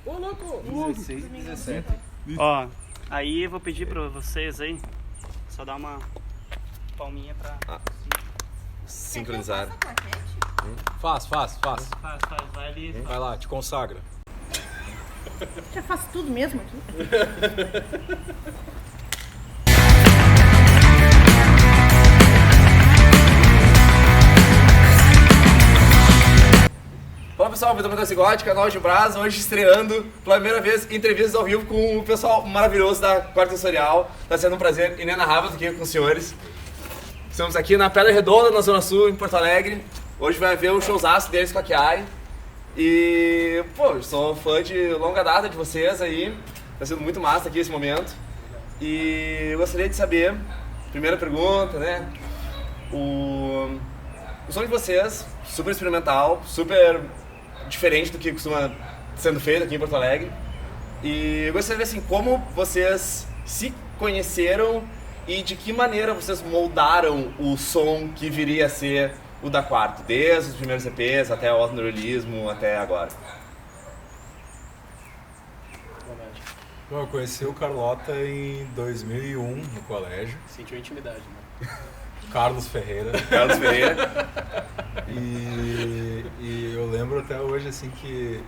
Ô, louco! 16 e 17. Ó, aí eu vou pedir pra vocês aí, só dar uma palminha pra... Sincronizar. Faz. Faz, vai ali. Vai lá, te consagra. Já faço tudo mesmo aqui. Fala pessoal, Vitor Matheus Sigotti, canal de Brasa, hoje estreando pela primeira vez entrevistas ao vivo com o pessoal maravilhoso da Quarta Sensorial. Está sendo um prazer inenarrável estar aqui com os senhores. Estamos aqui na Pedra Redonda, na Zona Sul, em Porto Alegre. Hoje vai ver o showzaço deles com a Kiai. E, pô, sou fã de longa data de vocês aí. Tá sendo muito massa aqui esse momento. E eu gostaria de saber, primeira pergunta, né? O som de vocês, super experimental, super diferente do que costuma sendo feito aqui em Porto Alegre. E eu gostaria de ver assim, como vocês se conheceram e de que maneira vocês moldaram o som que viria a ser o da Quarto, desde os primeiros EPs até o autonorealismo, até agora. Bom, eu conheci o Carlota em 2001 no colégio. Sentiu intimidade, né? Carlos Ferreira. Carlos Ferreira. E eu lembro até hoje assim que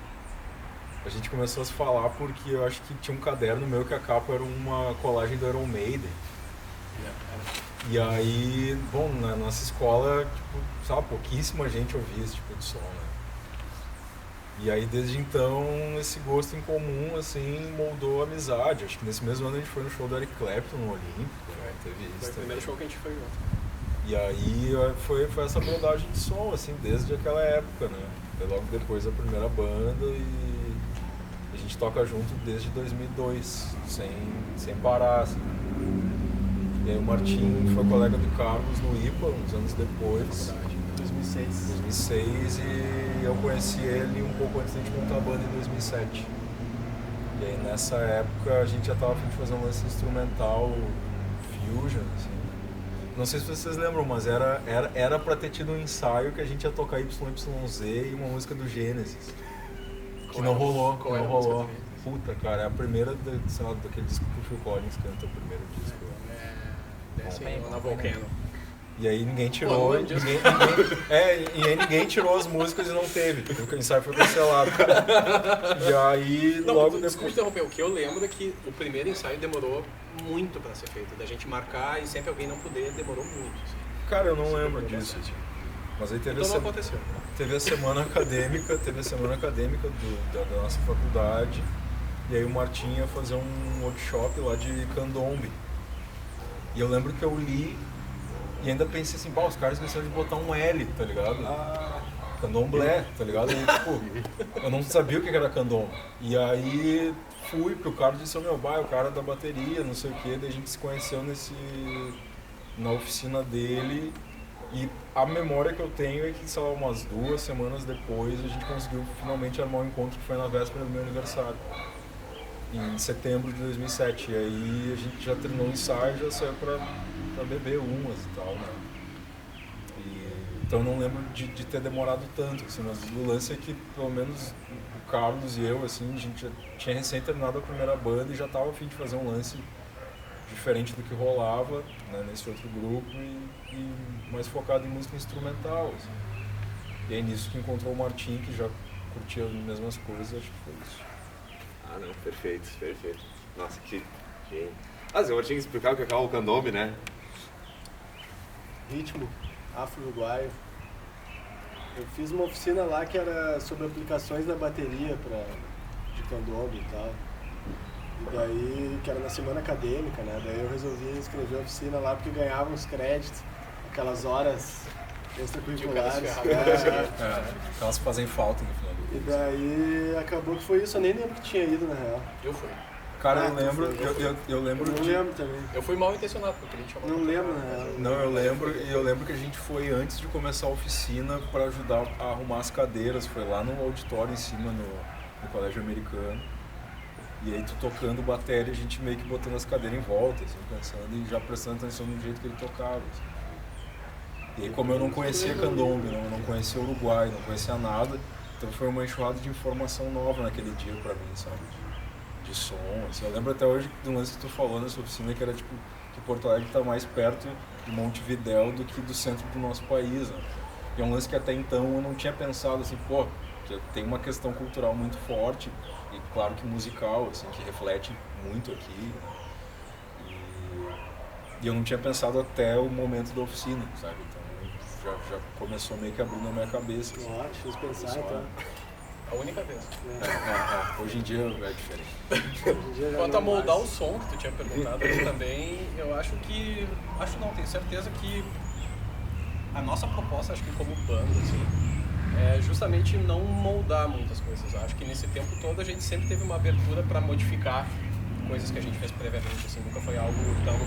a gente começou a se falar porque eu acho que tinha um caderno meu que a capa era uma colagem do Iron Maiden. E aí, bom, na nossa escola, tipo, sabe, pouquíssima gente ouvia esse tipo de som, né? E aí, desde então, esse gosto em comum, assim, moldou a amizade. Acho que nesse mesmo ano a gente foi no show do Eric Clapton no Olímpico, né? Teve isso. Foi o primeiro show que a gente foi junto. E aí foi essa moldagem de som, assim, desde aquela época, né? Foi logo depois da primeira banda e a gente toca junto desde 2002, sem parar, assim. E aí o Martim foi colega do Carlos no IPA, uns anos depois. 2006 e eu conheci ele um pouco antes de a gente montar a banda em 2007. E aí nessa época a gente já estava a fim de fazer um lance instrumental fusion, assim. Não sei se vocês lembram, mas era pra ter tido um ensaio que a gente ia tocar YYZ e uma música do Gênesis. Que não rolou, que não rolou. Puta, cara, é a primeira, sei lá, daquele disco que o Phil Collins canta, o primeiro disco. Desce na Volcano. E aí ninguém tirou, e aí ninguém tirou as músicas e não teve, porque o ensaio foi cancelado. E aí logo Desculpa depois... interromper, o que eu lembro é que o primeiro ensaio demorou muito pra ser feito, da gente marcar e sempre alguém não poder, demorou muito. Assim. Cara, eu não lembro disso. Mas aí Então não aconteceu. Teve a semana acadêmica, da nossa faculdade, e aí o Martim ia fazer um workshop lá de candombe. E eu lembro que eu li e ainda pensei assim, os caras esqueceram de botar um L, tá ligado? Candomblé, tá ligado? E, tipo, eu não sabia o que era candombe. E aí fui pro cara e disse, o cara da bateria, não sei o que, daí a gente se conheceu na oficina dele. E a memória que eu tenho é que, sei lá, umas 2 semanas depois a gente conseguiu finalmente armar um encontro que foi na véspera do meu aniversário. Em setembro de 2007, e aí a gente já terminou o ensaio e já saiu pra beber umas e tal, né? Então eu não lembro de ter demorado tanto, assim, mas o lance é que pelo menos o Carlos e eu, assim, a gente já tinha recém terminado a primeira banda e já tava a fim de fazer um lance diferente do que rolava, né, nesse outro grupo e mais focado em música instrumental, assim. E aí nisso que encontrou o Martim, que já curtia as mesmas coisas, acho que foi isso. Ah, não, perfeito. Nossa, que gênio. Eu tinha que explicar o que é o candombe, né? Ritmo afro-uruguaio. Eu fiz uma oficina lá que era sobre aplicações na bateria de candombe e tal. E daí, que era na semana acadêmica, né? Daí eu resolvi escrever a oficina lá porque ganhava uns créditos, aquelas horas extracurriculares. Elas fazem falta no final do E curso. daí acabou que foi isso, eu nem lembro que tinha ido na real. Eu fui. Cara, eu lembro Eu não lembro também. Eu fui mal intencionado, porque a gente chamou. Não lembro na real. Não, eu lembro que a gente foi antes de começar a oficina para ajudar a arrumar as cadeiras, foi lá no auditório em cima no colégio americano. E aí tu tocando bateria, a gente meio que botando as cadeiras em volta, assim, pensando e já prestando atenção no jeito que ele tocava. Assim. E aí como eu não conhecia candombe, não conhecia Uruguai, não conhecia nada, Então foi uma enxurrada de informação nova naquele dia pra mim, sabe? De som, assim. Eu lembro até hoje de um lance que tu falou nessa oficina, que era tipo, que Porto Alegre tá mais perto de Montevidéu do que do centro do nosso país, né? E é um lance que até então eu não tinha pensado, assim, pô, que tem uma questão cultural muito forte, e claro que musical, assim, que reflete muito aqui, né? E eu não tinha pensado até o momento da oficina, sabe? Então já começou meio que abrindo na minha cabeça. Assim. Ó, deixa eu pensar então. A única vez. Hoje em dia é diferente. Hoje em dia já Quanto não a moldar mais. o som que tu tinha perguntado ali também, eu acho que... Acho não, tenho certeza que a nossa proposta, acho que como banda, assim, é justamente não moldar muitas coisas. Acho que nesse tempo todo a gente sempre teve uma abertura para modificar coisas que a gente fez previamente, assim, nunca foi algo tão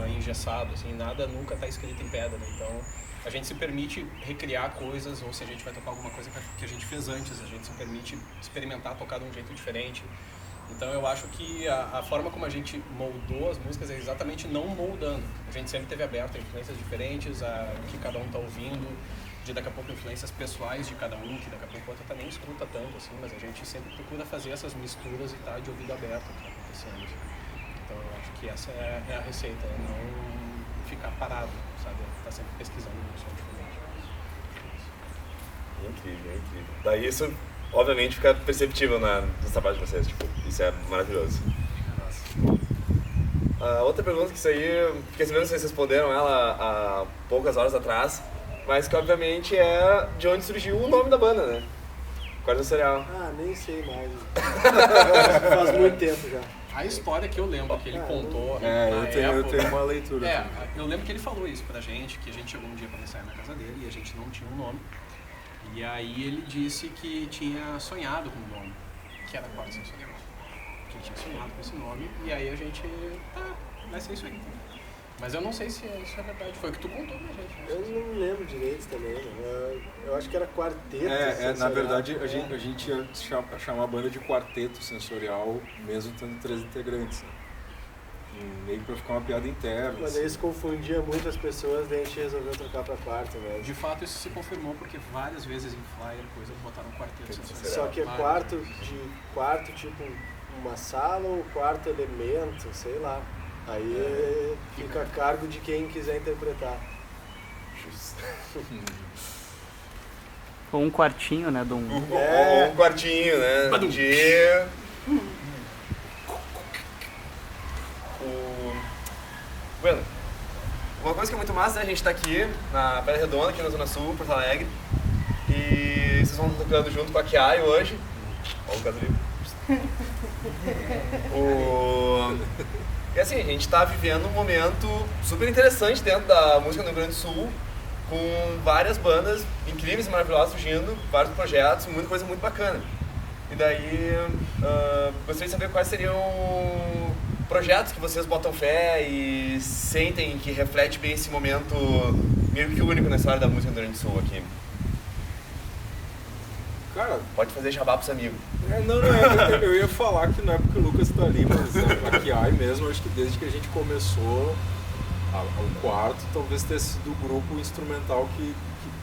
engessado, assim, nada nunca está escrito em pedra, né? Então a gente se permite recriar coisas, ou se a gente vai tocar alguma coisa que a gente fez antes, a gente se permite experimentar, tocar de um jeito diferente. Então eu acho que a forma como a gente moldou as músicas é exatamente não moldando. A gente sempre teve aberto a influências diferentes, a o que cada um está ouvindo, de daqui a pouco influências pessoais de cada um, que daqui a pouco o outro também escuta tanto, assim, mas a gente sempre procura fazer essas misturas e tá de ouvido aberto o que está acontecendo. Assim. Então eu acho que essa é a receita, é não ficar parado, sabe? Tá sempre pesquisando um som diferente. Incrível, incrível. Daí isso, obviamente, fica perceptível no trabalho de vocês, tipo, isso é maravilhoso. Outra pergunta que isso aí, fiquei sabendo que vocês responderam ela há poucas horas atrás, mas que obviamente é de onde surgiu o nome da banda, né? Quarta Sensorial. Ah, nem sei mais. Faz muito tempo já. A história que eu lembro que ele contou Eu tenho uma leitura. eu lembro que ele falou isso pra gente, que a gente chegou um dia pra ensaiar na casa dele e a gente não tinha um nome. E aí ele disse que tinha sonhado com um nome, que era Quarta Sensorial. Que ele tinha sonhado com esse nome, e aí a gente, vai ser isso aí então. Mas eu não sei se isso é verdade, foi o que tu contou pra gente. Eu não lembro direito também. Eu acho que era quarteto. Na sensorial. verdade a gente ia chamar a banda de quarteto sensorial, mesmo tendo 3 integrantes. Né? Meio pra ficar uma piada interna. Mas assim. aí isso confundia muitas pessoas, daí a gente resolveu trocar pra quarto, né? De fato isso se confirmou porque várias vezes em flyer coisa botaram quarteto sensorial. Só que é quarto, tipo uma sala ou quarto elemento, sei lá. Aí fica a cargo de quem quiser interpretar. Ou um quartinho, né, de um... Ou um quartinho, né? Bueno, uma coisa que é muito massa, né? A gente tá aqui na Pedra Redonda, aqui na Zona Sul, Porto Alegre. E vocês vão tocando junto com a Kiai hoje. Olha o caso ali. E assim, a gente tá vivendo um momento super interessante dentro da música no Rio Grande do Sul, com várias bandas incríveis e maravilhosas surgindo, vários projetos, muita coisa muito bacana. E daí, gostaria de saber quais seriam projetos que vocês botam fé e sentem que reflete bem esse momento meio que único na história da música no Rio Grande do Sul aqui. Cara, pode fazer jabá pros amigos. Eu ia falar que não é porque o Lucas tá ali, mas a Kiai mesmo, acho que desde que a gente começou o quarto, talvez tenha sido o grupo instrumental que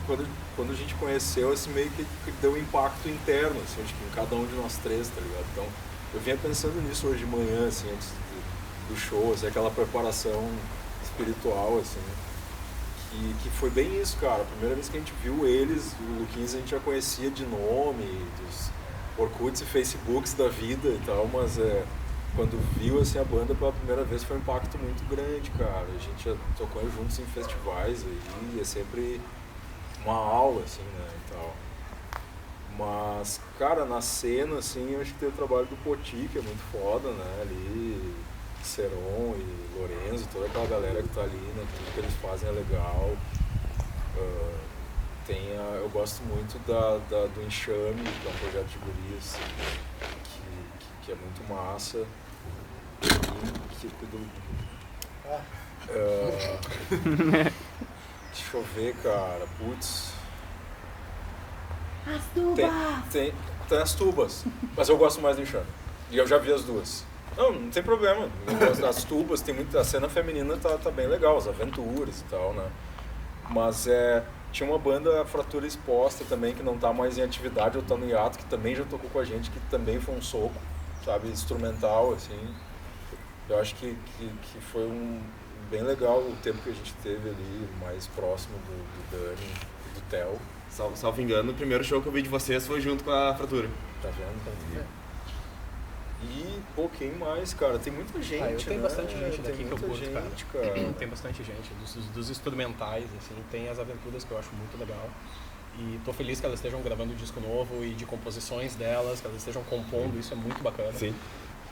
quando a gente conheceu, assim, meio que deu um impacto interno, assim, acho que em cada um de nós três, tá ligado? Então, eu vinha pensando nisso hoje de manhã, assim, antes do show, assim, aquela preparação espiritual, assim, que foi bem isso, cara. A primeira vez que a gente viu eles, o Luquinhas a gente já conhecia de nome, dos Orkuts e Facebooks da vida e tal, mas quando viu assim, a banda pela primeira vez foi um impacto muito grande, cara. A gente já tocou juntos em festivais aí, é sempre uma aula, assim, né, e tal. Mas, cara, na cena, assim, eu acho que tem o trabalho do Poti, que é muito foda, né, ali... Seron e Lorenzo, toda aquela galera que tá ali, né, tudo que eles fazem é legal. Eu gosto muito do Enxame, que é um projeto de gurias que é muito massa. Deixa eu ver, cara, putz. As tubas! Tem as tubas, mas eu gosto mais do Enxame. E eu já vi as duas. Não tem problema. Eu gosto das tubas, tem muita. A cena feminina tá bem legal, as aventuras e tal, né? Mas Tinha uma banda, a Fratura Exposta também, que não tá mais em atividade, ou tá no hiato, que também já tocou com a gente, que também foi um soco, sabe, instrumental, assim. Eu acho que foi bem legal o tempo que a gente teve ali, mais próximo do Dani e do Theo. Salvo engano, o primeiro show que eu vi de vocês foi junto com a Fratura. Tá vendo? E, pô, quem mais, cara? Tem muita gente, Tem né? bastante gente daqui Tem que eu muita curto, gente, cara. Tem bastante gente. Dos instrumentais, assim, tem as aventuras que eu acho muito legal. E tô feliz que elas estejam gravando um disco novo e de composições delas, que elas estejam compondo, isso é muito bacana. Sim.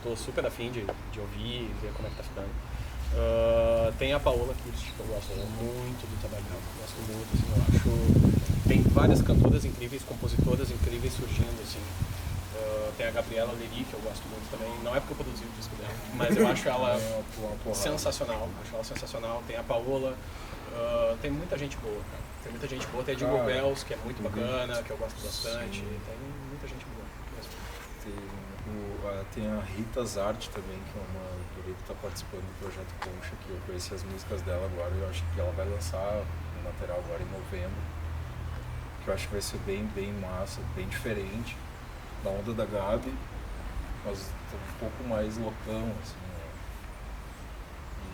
Tô super afim de ouvir e ver como é que tá ficando. Tem a Paola Kirst, que eu gosto muito do trabalho dela. Gosto muito, assim, eu acho. Tem várias cantoras incríveis, compositoras incríveis surgindo, assim. Tem a Gabriela Leri, que eu gosto muito também. Não é porque eu produzi o disco dela, mas eu acho ela sensacional. Acho ela sensacional. Tem a Paola, tem muita gente boa, cara. Tem muita gente boa. Tem a Jingle Bells, que é muito bacana, que eu gosto bastante. Sim. Tem muita gente boa mesmo. Tem a Rita Zart também, que é uma guria que tá participando do Projeto Concha, que eu conheci as músicas dela agora. Eu acho que ela vai lançar um material agora em novembro, que eu acho que vai ser bem massa, bem diferente da onda da Gabi, mas um pouco mais loucão, assim, né?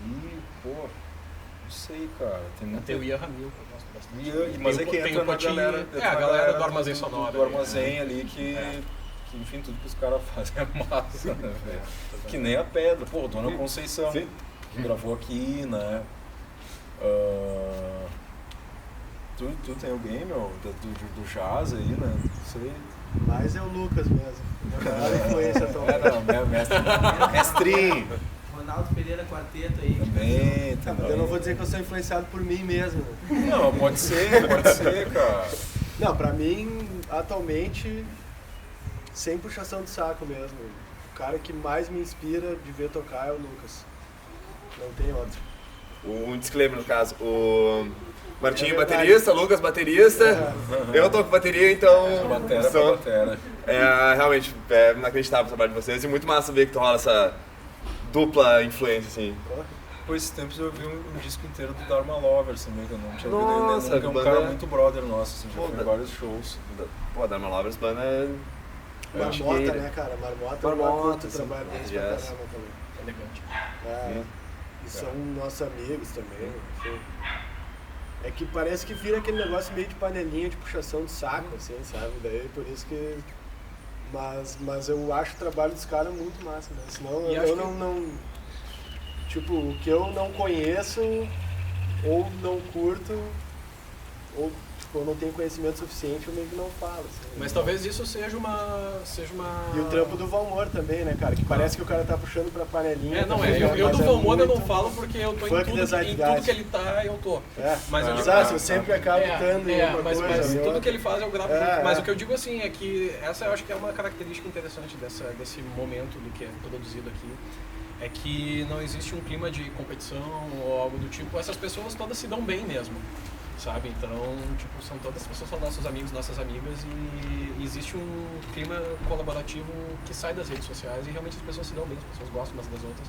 E, pô, não sei, cara, tem muita... Tem o Ian Ramil, que eu gosto bastante. Mas é que Tem entra o na Potinho, galera... a galera do Armazém Sonora. Do Armazém ali, que, enfim, tudo que os caras fazem é massa, né, velho? Que nem a Pedra, pô, Dona Conceição, que gravou aqui, né? Tu tem alguém, meu, do jazz aí, né? Não sei. Mas é o Lucas mesmo. Minha maior influência atualmente. Mestrinho. Ronaldo Pereira Quarteto aí. Também. Eu não vou dizer que eu sou influenciado por mim mesmo. Não, pode ser, cara. Não, pra mim, atualmente, sem puxação de saco mesmo. O cara que mais me inspira de ver tocar é o Lucas. Não tem outro. Um disclaimer no caso, o Martinho baterista, Lucas baterista, eu toco bateria, então Batera. realmente é inacreditável o trabalho de vocês e muito massa ver que tu rola essa dupla influência, assim. Por esses tempos eu vi um disco inteiro do Dharma Lovers também, que eu não tinha Nossa, ouvido, que é um banda- cara muito brother nosso, assim, já Pô, foi em vários shows. Pô, a Dharma Lovers banda é... Marmota, né, cara? Marmota eu curto o trabalho deles pra Yes. caramba também. Elegante. E são nossos amigos também, enfim. É que parece que vira aquele negócio meio de panelinha de puxação de saco, assim, sabe? Daí por isso que... Mas eu acho o trabalho dos caras muito massa, né? Senão E eu acho não... Tipo, o que eu não conheço, ou não curto, ou tipo, eu não tenho conhecimento suficiente, eu meio que não falo. Assim, Mas talvez isso seja uma... E o trampo do Valmor também, né, cara? Que parece que o cara tá puxando pra panelinha. Eu mas do Valmor eu não muito falo porque eu tô funk em tudo Zeitgeist. que ele tá, eu tô. Mas eu digo, exato, eu sempre acabo estando em uma mas coisa. em tudo outra. que ele faz eu gravo junto. Mas é. o que eu digo assim é que essa eu acho que é uma característica interessante desse momento do que é produzido aqui. É que não existe um clima de competição ou algo do tipo. Essas pessoas todas se dão bem mesmo, sabe? Então, tipo, são todas as pessoas são nossos amigos, nossas amigas e existe um clima colaborativo que sai das redes sociais e realmente as pessoas se dão bem, as pessoas gostam umas das outras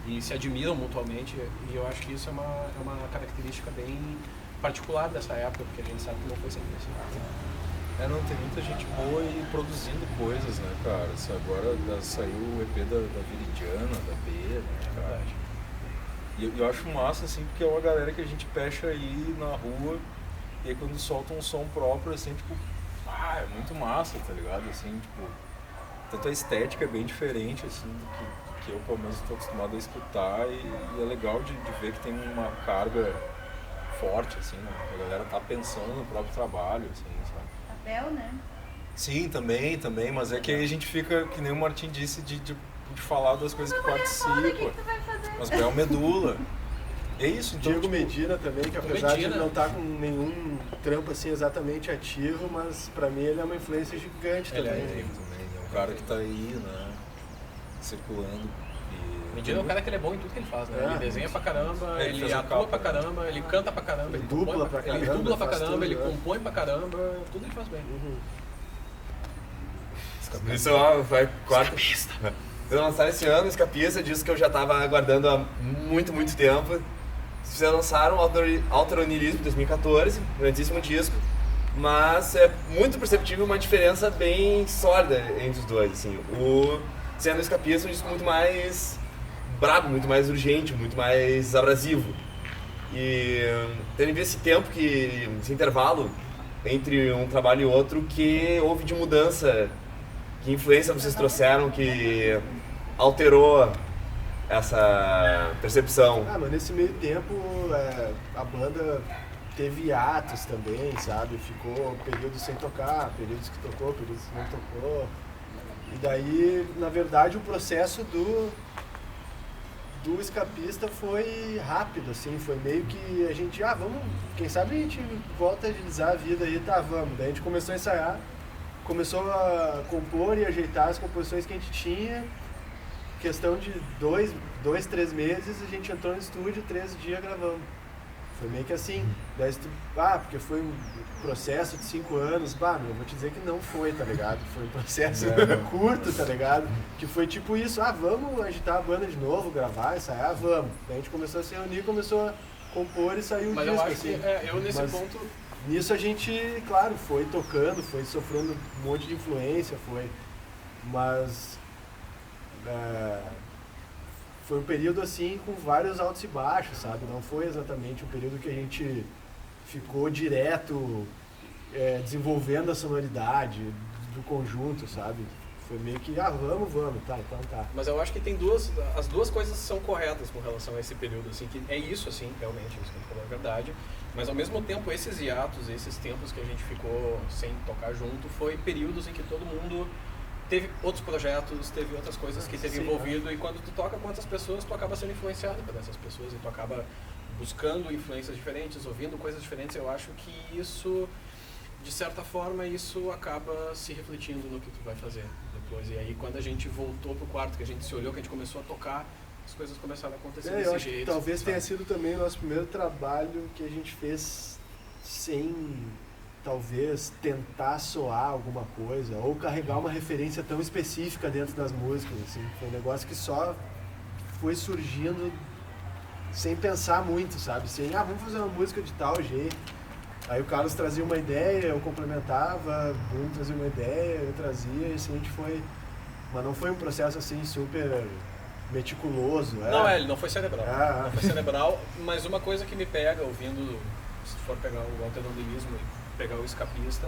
e se admiram mutuamente e eu acho que isso é uma característica bem particular dessa época, porque a gente sabe que não foi sempre assim. Não, tem muita gente boa e produzindo coisas, né, cara? Agora saiu o EP da Viridiana, da B, né, cara? E eu acho massa, assim, porque é uma galera que a gente pecha aí na rua e aí quando solta um som próprio, assim, tipo, é muito massa, tá ligado? Assim, tipo, tanto a estética é bem diferente, assim, do que eu, pelo menos, estou acostumado a escutar e é legal de ver que tem uma carga forte, assim, né? A galera tá pensando no próprio trabalho, assim, sabe? Papel, né? Sim, também, mas é que aí a gente fica, que nem o Martim disse, de falar das coisas que participa. O que tu vai fazer? Mas Bel Medula. É isso, então. Diego tipo, Medina também, que apesar Medina. de não estar com nenhum trampo assim exatamente ativo, mas pra mim ele é uma influência gigante Ele é também. incrível. É um cara que tá aí, né? Circulando. Medina é um cara que ele é bom em tudo que ele faz, né? Ele desenha pra caramba, Ele fez ele um atua capa, pra né? caramba, ele canta pra caramba, ele dubla compõe pra ele caramba, dubla pra faz caramba, tudo, ele né? compõe pra caramba, tudo ele faz bem. Isso vai quarta pista. Eu lançar esse ano, Escapista, disco que eu já tava aguardando há muito tempo. Vocês lançaram Alteronilismo em 2014, grandíssimo disco, mas é muito perceptível uma diferença bem sólida entre os dois, assim. O Sendo Escapista é um disco muito mais brabo, muito mais urgente, muito mais abrasivo. E tendo esse tempo, esse intervalo entre um trabalho e outro, que houve de mudança, que influência vocês trouxeram, que alterou essa percepção? Mas nesse meio tempo a banda teve hiatos também, sabe? Ficou períodos sem tocar, períodos que tocou, períodos que não tocou. E daí, na verdade, o processo do Escapista foi rápido, assim, foi meio que a gente, vamos, quem sabe a gente volta a agilizar a vida aí, tá, vamos. Daí a gente começou a ensaiar, começou a compor e ajeitar as composições que a gente tinha. Questão de 2, 3 meses, a gente entrou no estúdio, 3 dias gravando. Foi meio que assim. Daí, porque foi um processo de 5 anos. Eu vou te dizer que não foi, tá ligado? Foi um processo curto, tá ligado? Que foi tipo isso, vamos agitar a banda de novo, gravar, ensaiar, vamos. Daí a gente começou a se reunir, começou a compor e saiu o disco, eu acho assim. que eu nesse ponto... Nisso a gente, claro, foi tocando, foi sofrendo um monte de influência, mas foi um período assim com vários altos e baixos, sabe? Não foi exatamente um período que a gente ficou direto desenvolvendo a sonoridade do conjunto, sabe? Foi meio que, vamos, tá, então tá. Mas eu acho que tem as duas coisas são corretas com relação a esse período, assim, que é isso, assim, realmente, isso que a gente falou é verdade. Mas ao mesmo tempo, esses hiatos, esses tempos que a gente ficou sem tocar junto, foi períodos em que todo mundo teve outros projetos, teve outras coisas que teve envolvido, e quando tu toca com outras pessoas, tu acaba sendo influenciado por essas pessoas, e tu acaba buscando influências diferentes, ouvindo coisas diferentes. Eu acho que isso, de certa forma, isso acaba se refletindo no que tu vai fazer depois. E aí, quando a gente voltou pro quarto, que a gente se olhou, que a gente começou a tocar, as coisas começaram a acontecer desse eu acho jeito. Que talvez tenha sido também o nosso primeiro trabalho que a gente fez sem, talvez, tentar soar alguma coisa ou carregar uma referência tão específica dentro das músicas, assim. Foi um negócio que só foi surgindo sem pensar muito, sabe? Sem, vamos fazer uma música de tal jeito. Aí o Carlos trazia uma ideia, eu complementava, o Bruno trazia uma ideia, eu trazia, e assim a gente foi... Mas não foi um processo assim super meticuloso. Não, ele não foi cerebral. Não foi cerebral, mas uma coisa que me pega ouvindo, se for pegar o Alteronilismo e pegar o Escapista,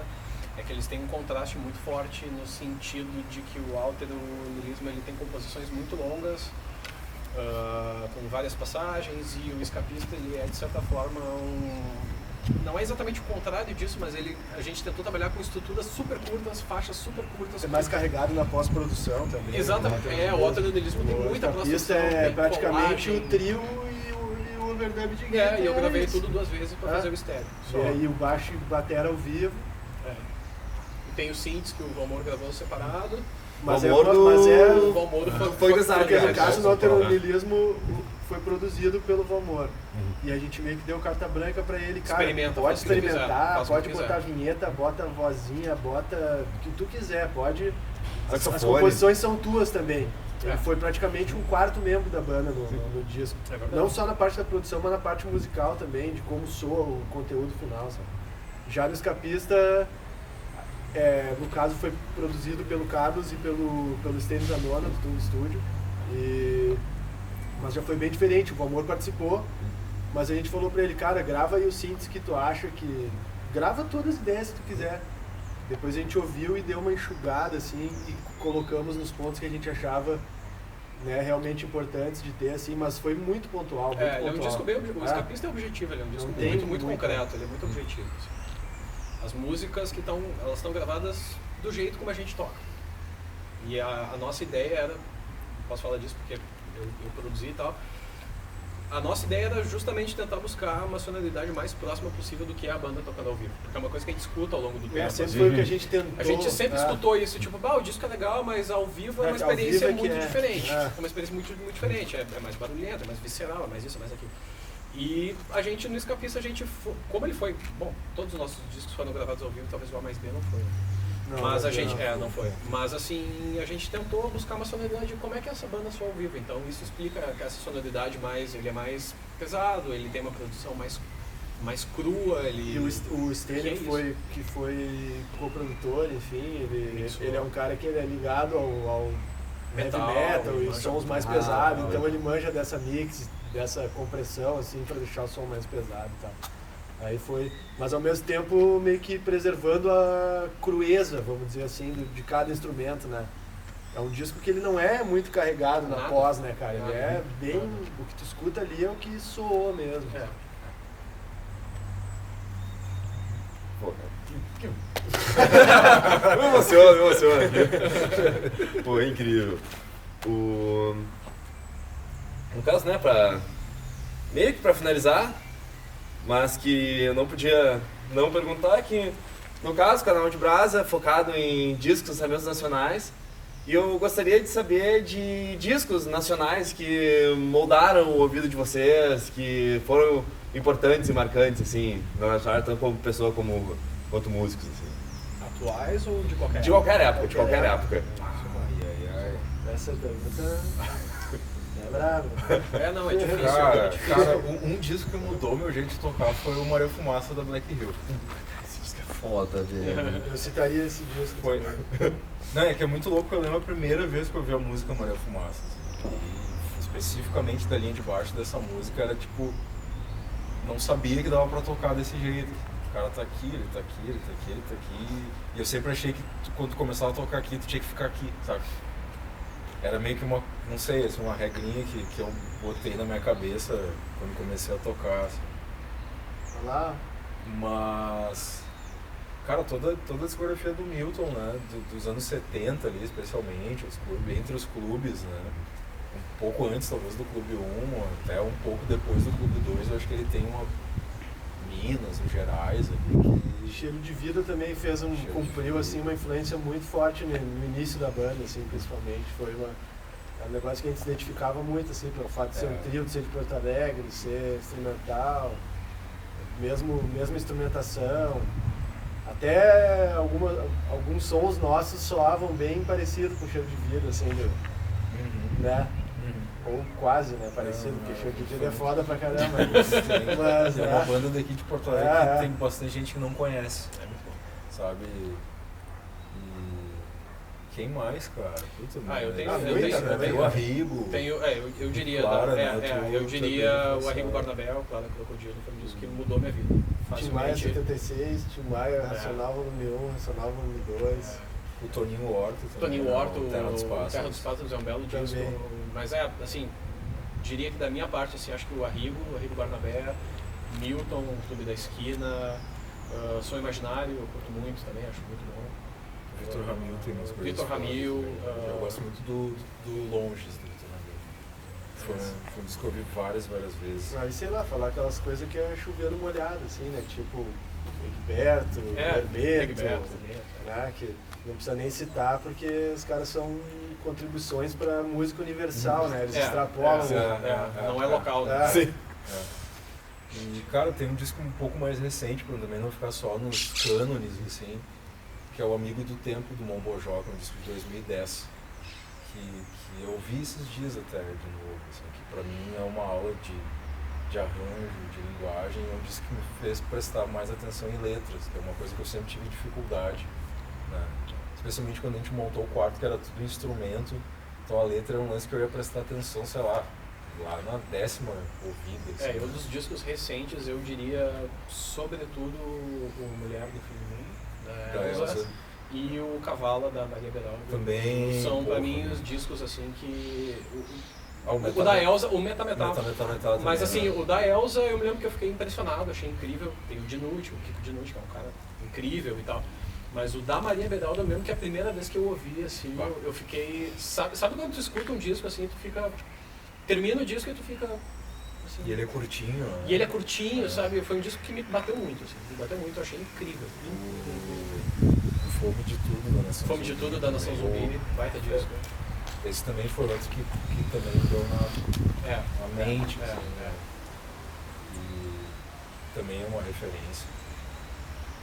é que eles têm um contraste muito forte no sentido de que o Alteronilismo ele tem composições muito longas, com várias passagens, e o Escapista ele é de certa forma não é exatamente o contrário disso, mas a gente tentou trabalhar com estruturas super curtas, faixas super curtas. É mais carregado na pós-produção também. Exatamente, o Alteronilismo tem muita pós-produção. É praticamente o trio e o overdub de guitarra. E eu gravei tudo 2 vezes para fazer o estéreo. E aí o baixo e batera ao vivo. E tem os synths que o Valmor gravou separado. Mas o Valmor foi porque no caso do Alteronilismo foi produzido pelo Valmor. E a gente meio que deu carta branca pra ele, cara, pode experimentar, pode botar vinheta, bota vozinha, bota o que tu quiser, pode. As composições são tuas também. Ele foi praticamente um quarto membro da banda no disco. Não só na parte da produção, mas na parte musical também, de como soa o conteúdo final, sabe? Já no Escapista, no caso foi produzido pelo Carlos e pelo Stênio Zanona, do Tum Studio. Mas já foi bem diferente, o Valmor participou, mas a gente falou pra ele, cara, grava aí os synths que tu acha que... Grava todas as ideias que tu quiser. Depois a gente ouviu e deu uma enxugada, assim, e colocamos nos pontos que a gente achava, né, realmente importantes de ter, assim, mas foi muito pontual, muito pontual. Ele é um disco bem... O Escapista é objetivo, ele é um disco muito concreto, ele é muito objetivo. Assim. As músicas que elas estão gravadas do jeito como a gente toca. E a nossa ideia era... Posso falar disso porque eu produzi e tal. A nossa ideia era justamente tentar buscar uma sonoridade mais próxima possível do que é a banda tocando ao vivo. Porque é uma coisa que a gente escuta ao longo do tempo. Sempre foi o que a gente tentou. A gente sempre escutou isso, tipo, o disco é legal, mas ao vivo é uma experiência muito diferente. É uma experiência muito diferente. É mais barulhento, é mais visceral, é mais isso, é mais aquilo. E a gente, no Escapista, como ele foi... Bom, todos os nossos discos foram gravados ao vivo, talvez o A mais B não foi. Não, Mas a não, gente, não. não foi. Mas assim, a gente tentou buscar uma sonoridade de como é que é essa banda só ao vivo. Então isso explica que essa sonoridade ele é mais pesado, ele tem uma produção mais crua, E o Stanley Que é que foi co-produtor, enfim, ele é um cara que ele é ligado ao Metal, heavy metal ele e manja sons muito. mais pesados, então ele manja dessa mix, dessa compressão, assim, pra deixar o som mais pesado e tal. Aí foi, mas ao mesmo tempo meio que preservando a crueza, vamos dizer assim, de cada instrumento, né? É um disco que ele não é muito carregado na Nada. pós, né, cara? Ele Nada. é bem, o que tu escuta ali é o que soou mesmo. É. Pô, me emociona. Pô, é incrível. No caso, né, meio que pra finalizar, mas que eu não podia não perguntar que, no caso, o canal de Brasa é focado em discos, lançamentos nacionais, e eu gostaria de saber de discos nacionais que moldaram o ouvido de vocês, que foram importantes e marcantes, assim, não acharam tanto como pessoa quanto músicos, assim. Atuais ou de qualquer De qualquer época. Essa pergunta é brava. Não, é difícil. Cara, um disco que mudou meu jeito de tocar foi o Maria Fumaça da Black Hill. Esse disco é foda, velho. Eu citaria esse disco. Foi. Não, é que é muito louco, eu lembro a primeira vez que eu vi a música Maria Fumaça. Assim, e especificamente da linha de baixo dessa música, era tipo, não sabia que dava pra tocar desse jeito. O cara tá aqui, ele tá aqui, ele tá aqui, ele tá aqui. E eu sempre achei que quando tu começava a tocar aqui, tu tinha que ficar aqui, sabe? Era meio que uma, não sei, assim, uma regrinha que eu botei na minha cabeça quando comecei a tocar. Assim. Olha lá. Mas, cara, toda a discografia do Milton, né, dos anos 70 ali, especialmente, entre os clubes, né, um pouco antes talvez do Clube 1, até um pouco depois do Clube 2, eu acho que ele tem uma Minas, o Gerais ali, E Cheiro de Vida também cumpriu assim, uma influência muito forte no início da banda, assim, principalmente. Foi um negócio que a gente se identificava muito, assim, pelo fato de ser um trio, de ser de Porto Alegre, de ser instrumental, mesma instrumentação. Até alguns sons nossos soavam bem parecido com Cheiro de Vida, assim, né? Ou quase, né? Parecido, porque Cheiro de Vida é foda pra caramba. Mas, é uma banda daqui de Porto Alegre que tem bastante gente que não conhece, sabe? E quem mais, cara? Puta, eu tenho o Arrigo. Eu diria, Clara, eu diria o Arrigo Barnabé, o Clara Crocodilo, foi um disco que mudou minha vida. Tim Maia 76, Tim Maia, Racional Volume 1, Racional Volume 2. O Toninho Horto também. Toninho Horto, o Terra dos Terra dos Pássaros é um belo disco. Mas assim, diria que da minha parte, assim, acho que o Arrigo Barnabé, Milton, Clube da Esquina, Som Imaginário, eu curto muito também, acho muito bom. Vitor Ramil tem umas coisas. Vitor Ramil. Eu gosto muito do Longes do Vitor Ramil. Foi um disco que eu vi várias vezes. Aí, sei lá, falar aquelas coisas que é chovendo molhado, assim, né? Tipo, Egberto, Hermeto, né? Que não precisa nem citar, porque os caras são contribuições para música universal, né? Eles extrapolam. Não é local, né? Sim. E, cara, tem um disco um pouco mais recente, para também não ficar só nos cânones, assim, que é o Amigo do Tempo, do Mombojó, que é um disco de 2010, que eu ouvi esses dias até de novo, assim, que pra mim é uma aula de arranjo, de linguagem, é um disco que me fez prestar mais atenção em letras, que é uma coisa que eu sempre tive dificuldade, né? Especialmente quando a gente montou o quarto, que era tudo instrumento, então a letra era um lance que eu ia prestar atenção, sei lá na 10ª ouvida. Assim. Um dos discos recentes, eu diria, sobretudo, o Mulher do Fim do Mundo, da Elza, e o Cavala, da Maria Beraldo. Também. São, pra mim, os discos, assim, que... O da Elza, o Meta mas, assim, também, o da Elza, eu me lembro que eu fiquei impressionado, achei incrível. Tem o Dinucci, o Kiko Dinucci, que é um cara incrível e tal. Mas o da Maria Beraldo, mesmo que a primeira vez que eu ouvi, assim, eu fiquei... Sabe quando tu escuta um disco, assim, tu fica... Termina o disco e tu fica... Assim, e ele é curtinho, né? E ele é curtinho, sabe? Foi um disco que me bateu muito, assim. Me bateu muito, eu achei incrível. O Fome de Tudo da Nação Fome de Tudo da Nação Zumbi, baita disco. Esse também foi outro que também deu na mente, assim, né? E também é uma referência.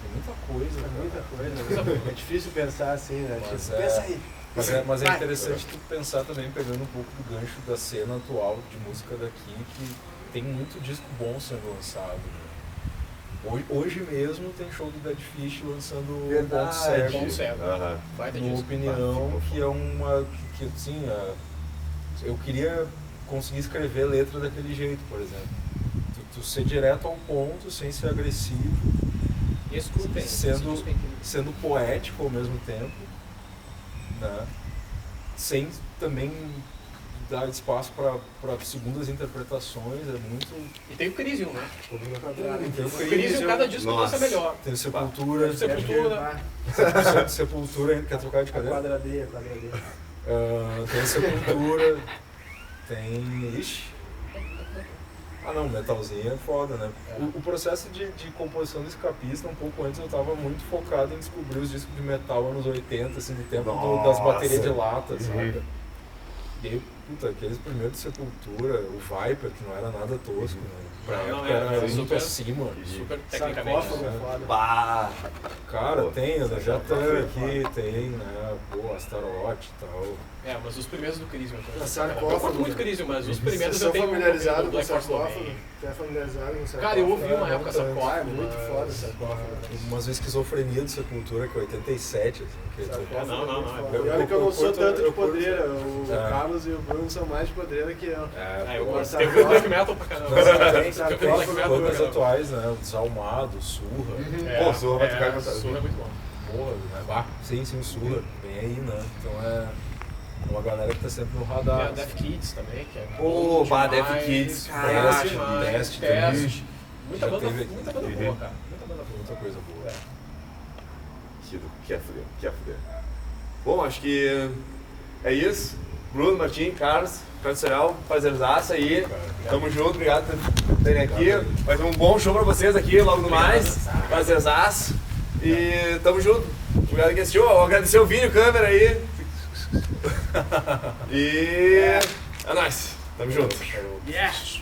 Tem muita coisa, É cara. muita coisa. É difícil pensar assim, né? Mas Tipo, é- pensa aí. Mas é Vai. interessante tu pensar também, pegando um pouco do gancho da cena atual de música daqui, que tem muito disco bom sendo lançado. Né? Hoje mesmo tem show do Dead Fish lançando o Verdade. Ponto Cego. Ponto Cego. Aham. Vai ter Minha disco. opinião, que é uma. Que assim, eu queria conseguir escrever letra daquele jeito, por exemplo. Tu ser direto ao ponto, sem ser agressivo, E escutem. sendo poético ao mesmo tempo, né? Sem também dar espaço para segundas interpretações, é muito. E tem o Crisium, né? Tem O Crisium, cada disco Nossa. lança melhor. Tem Sepultura, Sepultura. Sepultura, quer trocar de cadeira? Quadradeia. Tem Sepultura, tem. Ixi. Ah não, metalzinho é foda, né? O processo de composição do Escapista, um pouco antes eu tava muito focado em descobrir os discos de metal anos 80, assim, do tempo das Nossa. baterias de lata, sabe? E aí, puta, aqueles primeiros de Sepultura, o Viper, que não era nada tosco, né? Pra Não, época era era muito super- acima. Super tecnicamente. Sarcófago é foda. Bah! Cara, Pô, tem o sarcófago Jatan é aqui, tem, né? Pô, Astaroth e tal. É, mas os primeiros do Crisium. Eu Sarcófago. curto muito Crisium, mas os Vocês primeiros são eu tenho familiarizados com o Black Horse sarcófago? Domain. Você é familiarizado com o sarcófago? Cara, eu ouvi uma É, época não tanto. sarcófago. É muito foda o sarcófago. Umas esquizofrenia de Sepultura, que é 87, assim. Que Sarcófago Não, não, é muito não, foda. eu- E olha que eu não eu sou curto- tanto de eu curto- podreira. O É. Carlos e o Bruno são mais de podreira que eu. Ah, eu pô, gosto. sarcófago. Tem black metal pra caramba. Tem sarcófago. Black metal bandas pra caramba. atuais, né? Desalmado, Surra. Pô, Surra vai tocar com Surra é muito bom. Porra, né? Bah, sim, Surra. Bem aí, né? Então é uma galera que tá sempre no Tem radar. a Death Kids também, que é Pô, bom bah, demais. Death Kids, Caraca, caraca, demais. Teste, Teste. Muita Já banda teve aqui. muita banda boa, cara. Muita banda boa. Muita coisa boa. Que é fuder. Bom, acho que é isso. Bruno, Martim, Carlos, Carlos prazerzaço aí. Tamo junto, obrigado por terem aqui. Vai ter um bom show pra vocês aqui logo no mais. Prazerzaço. E tamo junto. Obrigado que assistiu. Agradecer o Vini, câmera aí. E é nóis. Tamo junto. Yes!